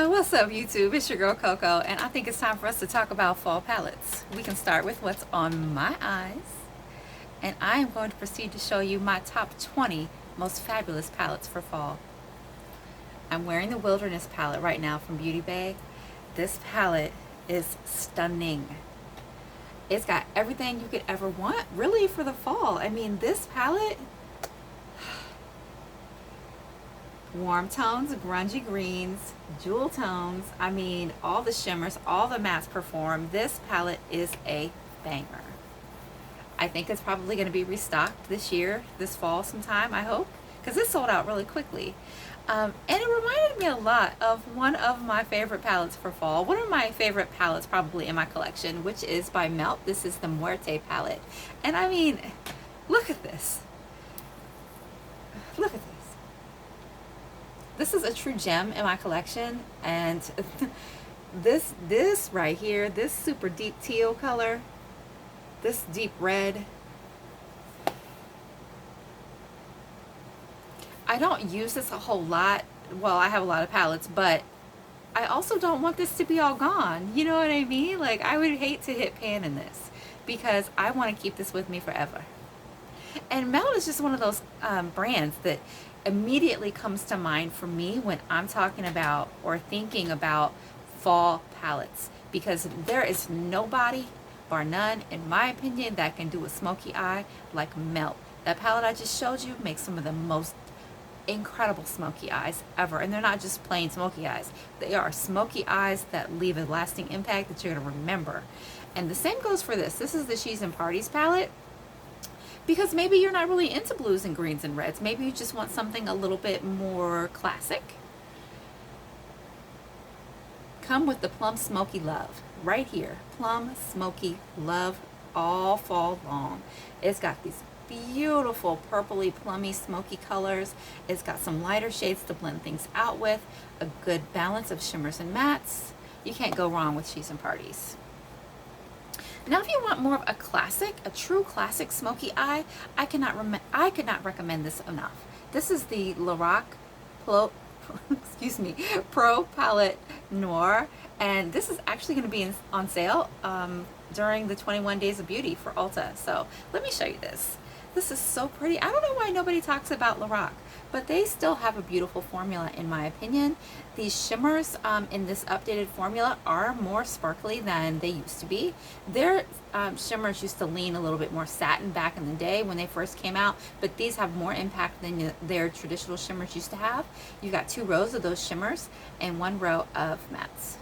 What's up, YouTube? It's your girl Coco, and I think it's time for us to talk about fall palettes. We can start with what's on my eyes, and I am going to proceed to show you my top 20 most fabulous palettes for fall. I'm wearing the Wilderness palette right now from Beauty Bay. This palette is stunning. It's got everything you could ever want, really, for the fall. I mean, this palette, warm tones, grungy greens, jewel tones, I mean, all the shimmers, all the mattes perform. This palette is a banger. I think it's probably going to be restocked this year, this fall sometime, I hope, because it sold out really quickly. And it reminded me a lot of one of my favorite palettes for fall. One of my favorite palettes probably in my collection, which is by Melt. This is the Muerte palette. And I mean, look at this. Look at this. This is a true gem in my collection. And this right here, this super deep teal color, this deep red, I don't use this a whole lot. Well, I have a lot of palettes, but I also don't want this to be all gone. You know what I mean? Like, I would hate to hit pan in this because I want to keep this with me forever. And Melt is just one of those brands that immediately comes to mind for me when I'm talking about or thinking about fall palettes, because there is nobody, bar none, in my opinion, that can do a smoky eye like Melt. That palette I just showed you makes some of the most incredible smoky eyes ever, and they're not just plain smoky eyes. They are smoky eyes that leave a lasting impact that you're going to remember. And the same goes for this. This is the She's and Parties palette, because maybe you're not really into blues and greens and reds. Maybe you just want something a little bit more classic. Come with the Plum Smoky Love right here. Plum Smoky Love all fall long. It's got these beautiful purpley plummy smoky colors. It's got some lighter shades to blend things out with, a good balance of shimmers and mattes. You can't go wrong with She's and Parties. Now, if you want more of a classic, a true classic smoky eye, I could not recommend this enough. This is the Lorac Pro Palette Noir, and this is actually going to be on sale during the 21 Days of Beauty for Ulta. So let me show you this. This is so pretty. I don't know why nobody talks about Lorac, but they still have a beautiful formula in my opinion. These shimmers in this updated formula are more sparkly than they used to be. Their shimmers used to lean a little bit more satin back in the day when they first came out, but these have more impact than their traditional shimmers used to have. You've got 2 rows of those shimmers and 1 row of mattes.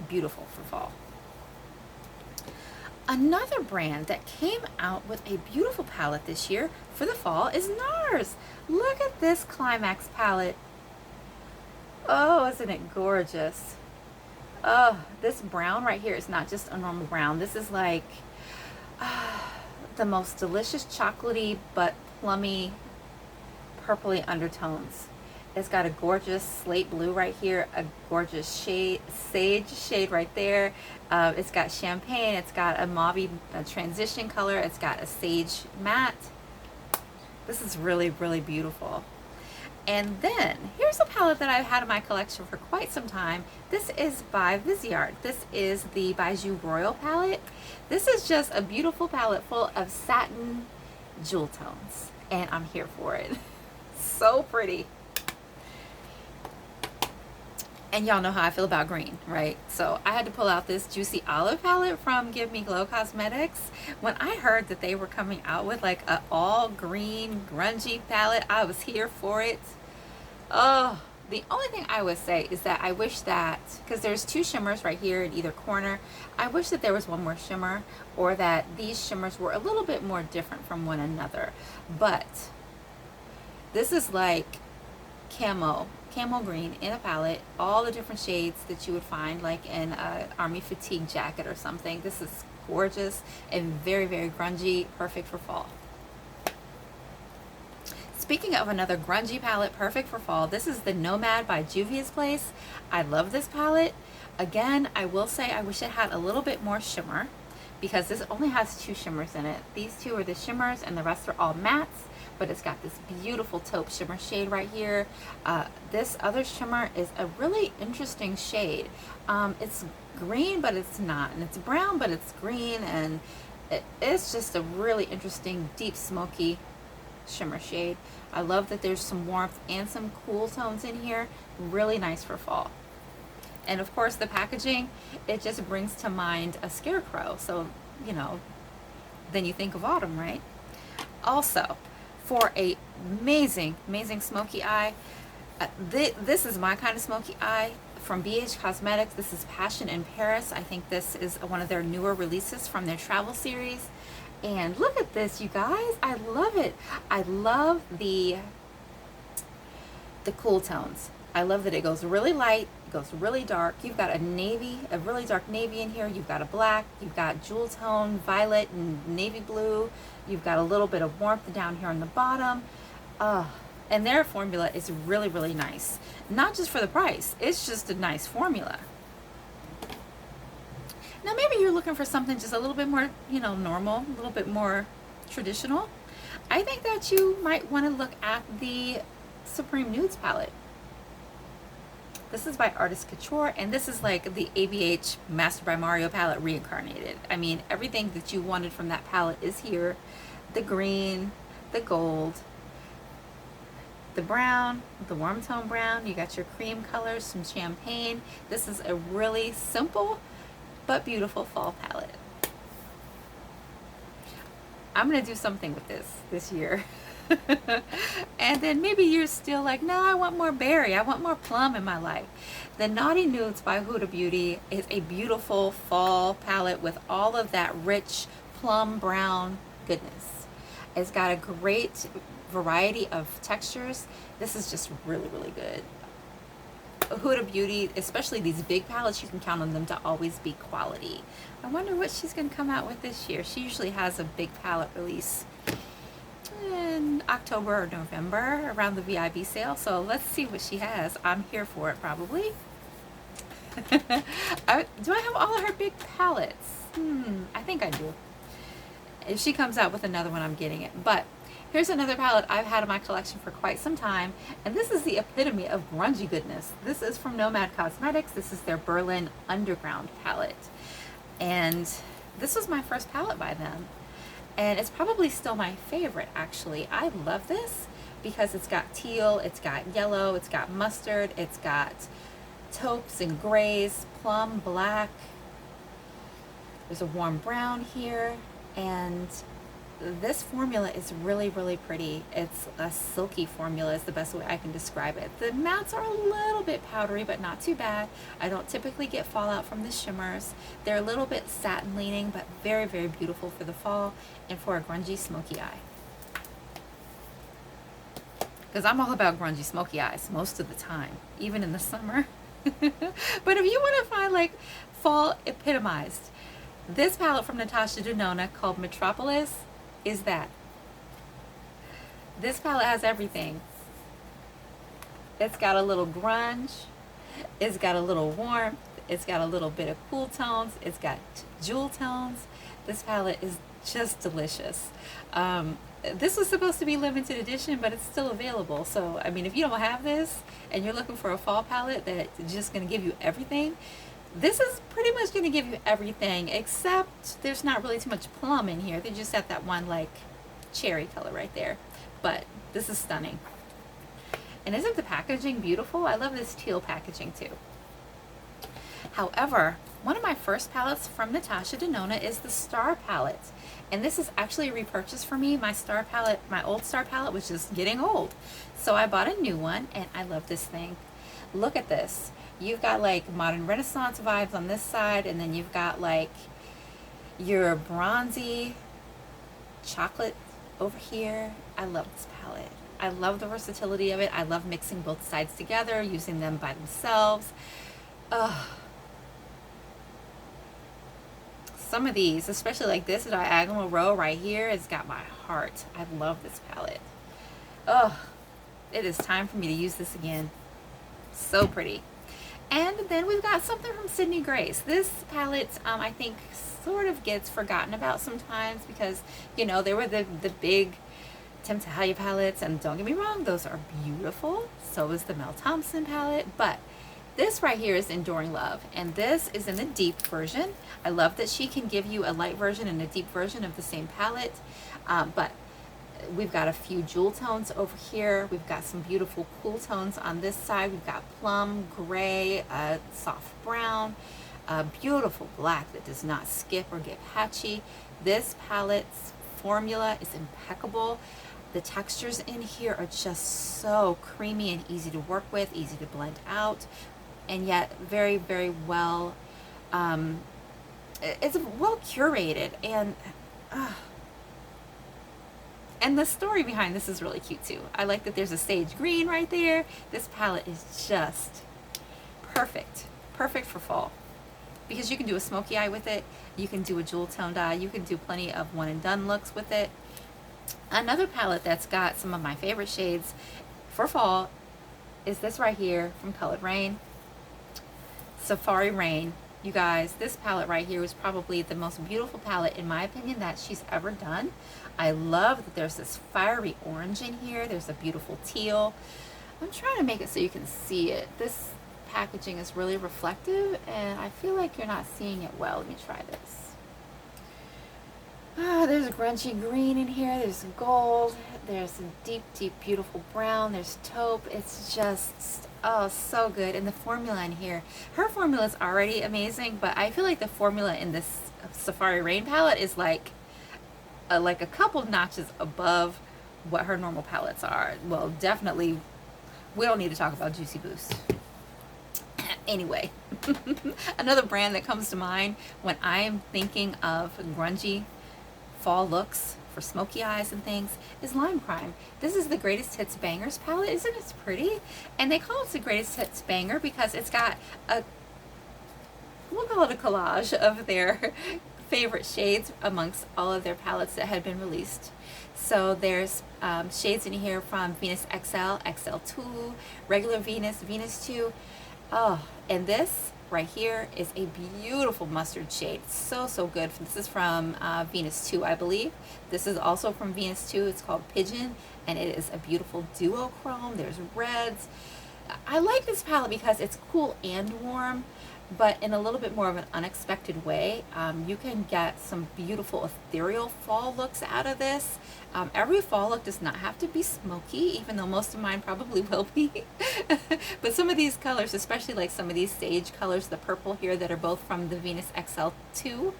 Beautiful for fall. Another brand that came out with a beautiful palette this year for the fall is NARS. Look at this Climax palette. Oh, isn't it gorgeous? Oh, this brown right here is not just a normal brown. This is like the most delicious chocolatey but plummy purpley undertones. It's got a gorgeous slate blue right here, a gorgeous shade, sage shade right there. It's got champagne, it's got a mauve transition color, it's got a sage matte. This is really, really beautiful. And then here's a palette that I've had in my collection for quite some time. This is by Viseart. This is the Bijou Royal palette. This is just a beautiful palette full of satin jewel tones, and I'm here for it. So pretty. And y'all know how I feel about green, right? So I had to pull out this Juicy Olive palette from Give Me Glow Cosmetics. When I heard that they were coming out with like an all green grungy palette, I was here for it. Oh, the only thing I would say is that I wish that, because there's 2 shimmers right here in either corner, I wish that there was 1 more shimmer, or that these shimmers were a little bit more different from one another. But this is like camo green in a palette, all the different shades that you would find like in a army fatigue jacket or something. This is gorgeous and very, very grungy, perfect for fall. Speaking of another grungy palette perfect for fall, this is the Nomad by Juvia's Place. I love this palette. Again, I will say I wish it had a little bit more shimmer, because this only has 2 shimmers in it. These 2 are the shimmers and the rest are all mattes. but it's got this beautiful taupe shimmer shade right here. This other shimmer is a really interesting shade. It's green, but it's not, and it's brown, but it's green, and it's just a really interesting deep smoky shimmer shade. I love that there's some warmth and some cool tones in here. Really nice for fall. And of course the packaging, it just brings to mind a scarecrow. So, you know, then you think of autumn, right? Also, for a amazing smoky eye, this is my kind of smoky eye from BH Cosmetics. This is Passion in Paris. I think this is one of their newer releases from their travel series. And look at this, you guys. I love it. I love the cool tones. I love that it goes really light, it goes really dark. You've got a navy, a really dark navy in here. You've got a black, you've got jewel tone, violet and navy blue. You've got a little bit of warmth down here on the bottom. And their formula is really nice. Not just for the price, it's just a nice formula. Now maybe you're looking for something just a little bit more, you know, normal, a little bit more traditional. I think that you might want to look at the Supreme Nudes palette. This is by Artist Couture, and this is like the ABH Master by Mario palette reincarnated. I mean, everything that you wanted from that palette is here. The green, the gold, the brown, the warm tone brown. You got your cream colors, some champagne. This is a really simple but beautiful fall palette. I'm gonna do something with this year. And then maybe you're still like, no, I want more berry, I want more plum in my life. The Naughty Nudes by Huda Beauty is a beautiful fall palette with all of that rich plum brown goodness. It's got a great variety of textures. This is just really good. Huda Beauty, especially these big palettes, you can count on them to always be quality. I wonder what she's going to come out with this year. She usually has a big palette release in October or November around the VIB sale. So let's see what she has. I'm here for it probably. Do I have all of her big palettes? I think I do. If she comes out with another one, I'm getting it. But here's another palette I've had in my collection for quite some time, and this is the epitome of grungy goodness. This is from Nomad Cosmetics. This is their Berlin Underground palette, and this was my first palette by them, and it's probably still my favorite, actually. I love this because it's got teal, it's got yellow, it's got mustard, it's got taupes and grays, plum, black. There's a warm brown here, and this formula is really pretty. It's a silky formula is the best way I can describe it. The mattes are a little bit powdery, but not too bad. I don't typically get fallout from the shimmers. They're a little bit satin leaning, but very beautiful for the fall and for a grungy smoky eye. Because I'm all about grungy smoky eyes most of the time, even in the summer. But if you want to find like fall epitomized, this palette from Natasha Denona called Metropolis is that. This palette has everything. It's got a little grunge, it's got a little warmth, it's got a little bit of cool tones, it's got jewel tones. This palette is just delicious. This was supposed to be limited edition, but it's still available. So I mean, if you don't have this and you're looking for a fall palette that's just going to give you everything, this is pretty much going to give you everything, except there's not really too much plum in here. They just have that one like cherry color right there. But this is stunning. And isn't the packaging beautiful? I love this teal packaging too. However, one of my first palettes from Natasha Denona is the Star palette. And this is actually a repurchase for me. My Star palette, my old Star palette was just getting old. So I bought a new one, and I love this thing. Look at this. You've got like modern Renaissance vibes on this side, and then you've got like your bronzy chocolate over here. I love this palette. I love the versatility of it. I love mixing both sides together, using them by themselves. Some of these, especially like this diagonal row right here, has got my heart. I love this palette. It is time for me to use this again. So pretty. And then we've got something from Sydney Grace. This palette, I think, sort of gets forgotten about sometimes because, you know, they were the big Tim Tahallia palettes, and don't get me wrong, those are beautiful. So is the Mel Thompson palette, but this right here is Enduring Love, and this is in the deep version. I love that she can give you a light version and a deep version of the same palette, but we've got a few jewel tones over here. We've got some beautiful cool tones on this side. We've got plum, gray, soft brown, beautiful black that does not skip or get patchy. This palette's formula is impeccable. The textures in here are just so creamy and easy to work with, easy to blend out, and yet very, very well, it's well curated, and the story behind this is really cute too. I like that there's a sage green right there. This palette is just perfect. Perfect for fall. Because you can do a smoky eye with it. You can do a jewel toned eye. You can do plenty of one and done looks with it. Another palette that's got some of my favorite shades for fall is this right here from Colored Rain. Safari Rain. You guys, this palette right here was probably the most beautiful palette, in my opinion, that she's ever done. I love that there's this fiery orange in here. There's a beautiful teal. I'm trying to make it so you can see it. This packaging is really reflective, and I feel like you're not seeing it well. Let me try this. There's a grungy green in here. There's gold. There's a deep, deep, beautiful brown. There's taupe. It's just, oh, so good. And the formula in here, her formula is already amazing, but I feel like the formula in this Safari Rain palette is like a couple notches above what her normal palettes are. Well, definitely, we don't need to talk about Juicy Boost. Anyway, another brand that comes to mind when I'm thinking of grungy fall looks for smoky eyes and things is Lime Crime. This is the Greatest Hits Bangers palette. Isn't it pretty? And they call it the Greatest Hits Banger because it's got a, we'll call it a collage of their favorite shades amongst all of their palettes that had been released. So there's shades in here from Venus XL, XL2, regular Venus, Venus 2. Oh, and this right here is a beautiful mustard shade. So, so good. This is from Venus 2, I believe. This is also from Venus 2. It's called Pigeon, and it is a beautiful duochrome. There's reds. I like this palette because it's cool and warm, but in a little bit more of an unexpected way. You can get some beautiful ethereal fall looks out of this. Every fall look does not have to be smoky, even though most of mine probably will be. But some of these colors, especially like some of these sage colors, the purple here that are both from the Venus XL2,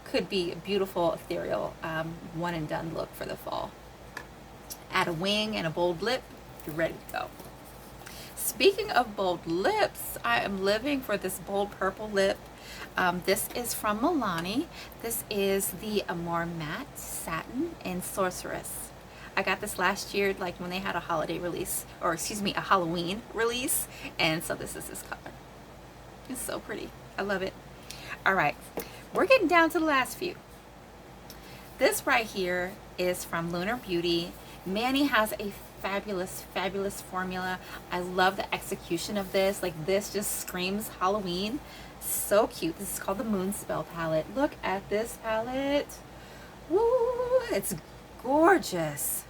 could be a beautiful ethereal one and done look for the fall. Add a wing and a bold lip, you're ready to go. Speaking of bold lips, I am living for this bold purple lip. This is from Milani. This is the Amore Matte Satin in Sorceress. I got this last year, like when they had a holiday release, or excuse me, a Halloween release, and so this is this color. It's so pretty. I love it. All right, we're getting down to the last few. This right here is from Lunar Beauty. Manny has a fabulous, fabulous formula. I love the execution of this. Like, this just screams Halloween. So cute. This is called the Moon Spell palette. Look at this palette. Woo! It's gorgeous.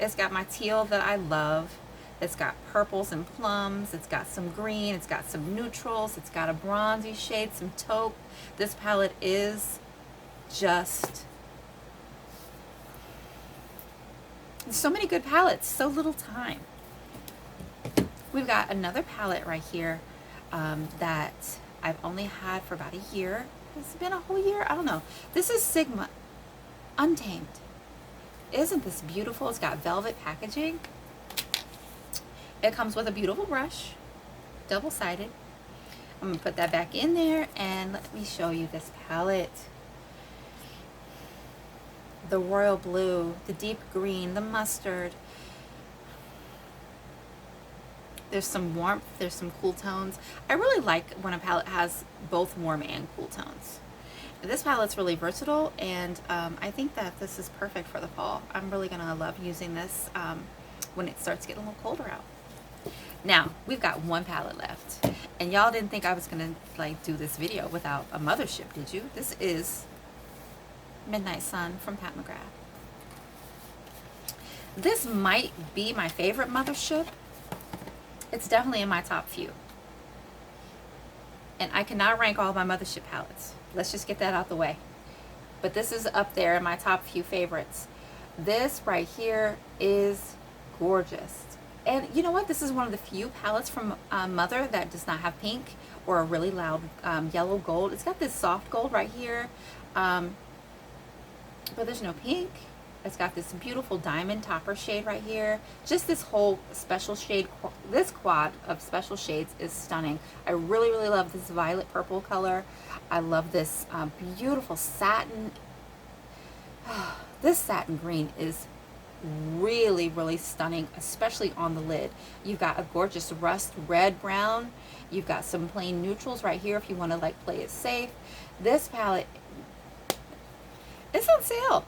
It's got my teal that I love. It's got purples and plums. It's got some green. It's got some neutrals. It's got a bronzy shade, some taupe. This palette is just... so many good palettes, so little time. We've got another palette right here that I've only had for about a year. Has it been a whole year? I don't know. This is Sigma Untamed. Isn't this beautiful? It's got velvet packaging. It comes with a beautiful brush, double-sided. I'm gonna put that back in there and let me show you this palette. The royal blue, the deep green, the mustard. There's some warmth, there's some cool tones. I really like when a palette has both warm and cool tones. This palette's really versatile, and I think that this is perfect for the fall. I'm really gonna love using this when it starts getting a little colder out. Now, we've got one palette left, and y'all didn't think I was gonna like do this video without a mothership, did you? This is Midnight Sun from Pat McGrath. This might be my favorite Mothership. It's definitely in my top few. And I cannot rank all my Mothership palettes. Let's just get that out the way. But this is up there in my top few favorites. This right here is gorgeous. And you know what? This is one of the few palettes from Mother that does not have pink or a really loud yellow gold. It's got this soft gold right here, but there's no pink. It's got this beautiful diamond topper shade right here. Just this whole special shade, this quad of special shades is stunning. I really, really love this violet purple color. I love this beautiful satin. This satin green is really, really stunning, especially on the lid. You've got a gorgeous rust red brown. You've got some plain neutrals right here if you want to like play it safe. This palette is on sale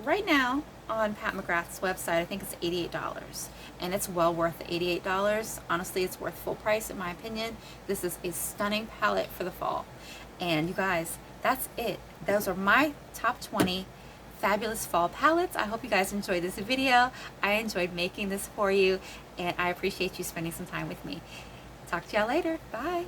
right now on Pat McGrath's website. I think it's $88, and it's well worth the $88. Honestly, it's worth full price in my opinion. This is a stunning palette for the fall. And you guys, that's it. Those are my top 20 fabulous fall palettes. I hope you guys enjoyed this video. I enjoyed making this for you, and I appreciate you spending some time with me. Talk to y'all later. Bye.